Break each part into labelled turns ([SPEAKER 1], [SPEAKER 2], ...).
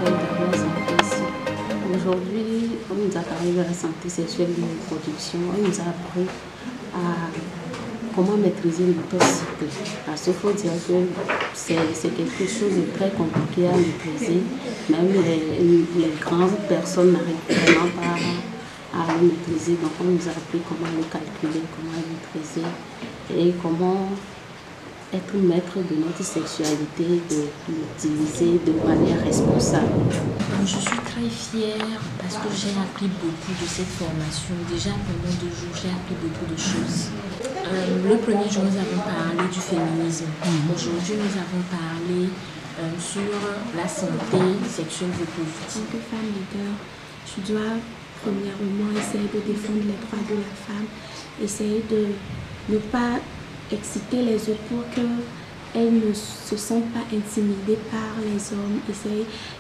[SPEAKER 1] m'appelle Daniel Santé. Aujourd'hui, on nous a parlé de la santé sexuelle et de la reproduction. On nous a appris à comment maîtriser l'autocycle. Parce qu'il faut dire que c'est quelque chose de très compliqué à maîtriser. Même les grandes personnes n'arrivent vraiment pas à le maîtriser. Donc on nous a appris comment le calculer, comment le maîtriser et comment être maître de notre sexualité, de l'utiliser de manière responsable.
[SPEAKER 2] Je suis très fière parce que j'ai appris beaucoup de cette formation. Déjà pendant 2 jours, j'ai appris beaucoup de choses. Le premier jour, nous avons parlé du féminisme. Aujourd'hui, nous avons parlé sur la santé sexuelle reproductive.
[SPEAKER 3] En tant que femme leader, je dois premièrement essayer de défendre les droits de la femme, essayer de ne pas exciter les autres pour qu'elles ne se sentent pas intimidées par les hommes,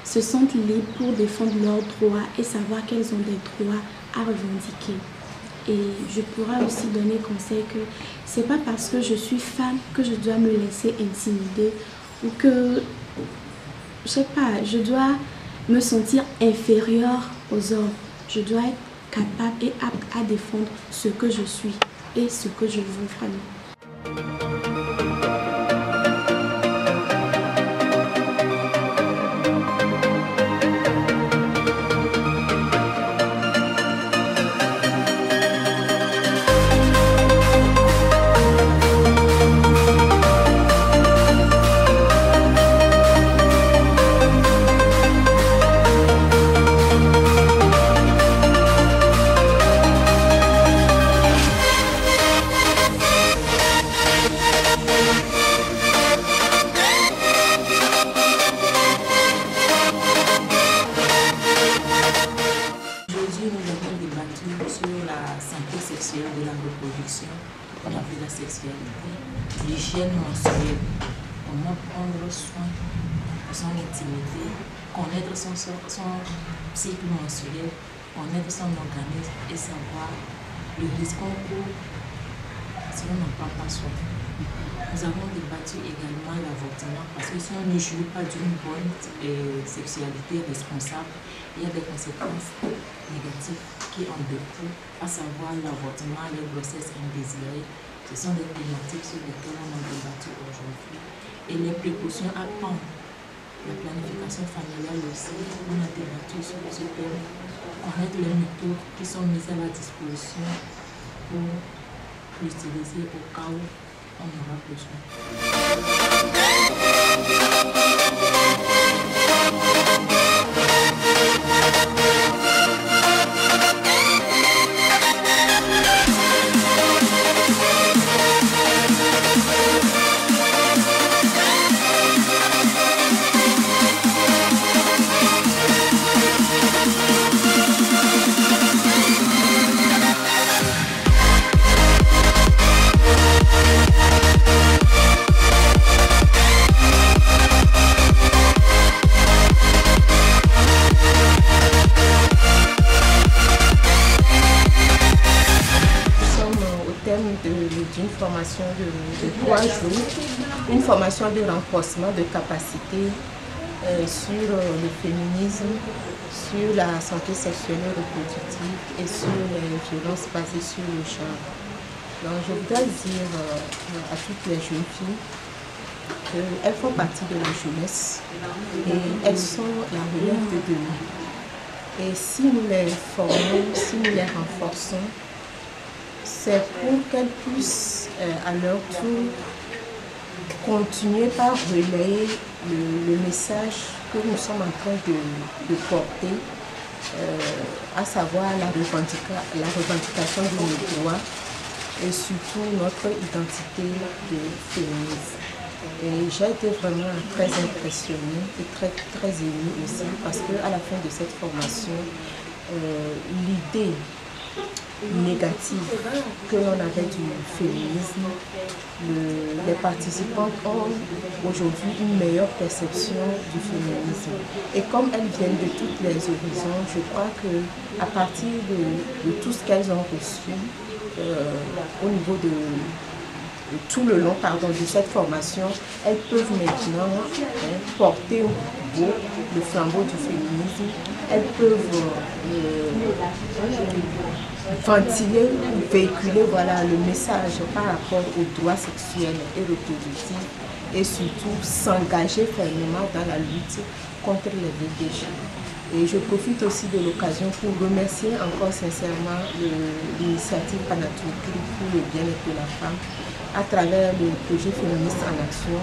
[SPEAKER 3] se sentent libres pour défendre leurs droits et savoir qu'elles ont des droits à revendiquer. Et je pourrais aussi donner conseil que c'est pas parce que je suis femme que je dois me laisser intimider ou que, je sais pas, je dois me sentir inférieure aux hommes. Je dois être capable et apte à défendre ce que je suis et ce que je veux vraiment.
[SPEAKER 2] Sur la santé sexuelle de la reproduction, on a vu la sexualité, l'hygiène menstruelle, comment prendre soin de son intimité, connaître son cycle menstruel, connaître son organisme et savoir le risque qu'on court si on n'en prend pas soin. Nous avons débattu également l'avortement parce que si on ne jouit pas d'une bonne sexualité responsable, il y a des conséquences négatives qui en découlent, à savoir l'avortement, les grossesses indésirées. Ce sont des thématiques sur lesquelles on a débattu aujourd'hui. Et les précautions à prendre, la planification familiale aussi, on a débattu sur ce thème, connaître les méthodes qui sont mises à la disposition pour l'utiliser au cas où on aura besoin.
[SPEAKER 4] D'une formation de 3 jours, une formation de renforcement de capacité sur le féminisme, sur la santé sexuelle et reproductive et sur les violences basées sur le genre. Donc je voudrais dire à toutes les jeunes filles qu'elles font partie de la jeunesse et elles sont la relève de demain. Et si nous les formons, si nous les renforçons, c'est pour qu'elles puissent à leur tour continuer par relayer le message que nous sommes en train de porter, à savoir la revendication de nos droits et surtout notre identité de féministe. Et j'ai été vraiment très impressionnée et très émue aussi parce qu'à la fin de cette formation, l'idée négative que l'on avait du féminisme, les participants ont aujourd'hui une meilleure perception du féminisme. Et comme elles viennent de tous les horizons, je crois qu'à partir de tout ce qu'elles ont reçu au niveau de tout le long de cette formation, elles peuvent maintenant porter le flambeau du féminisme, elles peuvent ventiler, véhiculer voilà, le message par rapport aux droits sexuels et reproductifs et surtout s'engager fermement dans la lutte contre les VDG. Et je profite aussi de l'occasion pour remercier encore sincèrement l'initiative Panaturki pour le bien-être de la femme à travers le projet Féministe en Action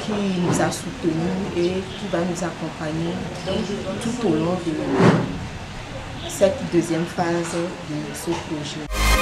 [SPEAKER 4] qui nous a soutenus et qui va nous accompagner tout au long de cette deuxième phase de ce projet.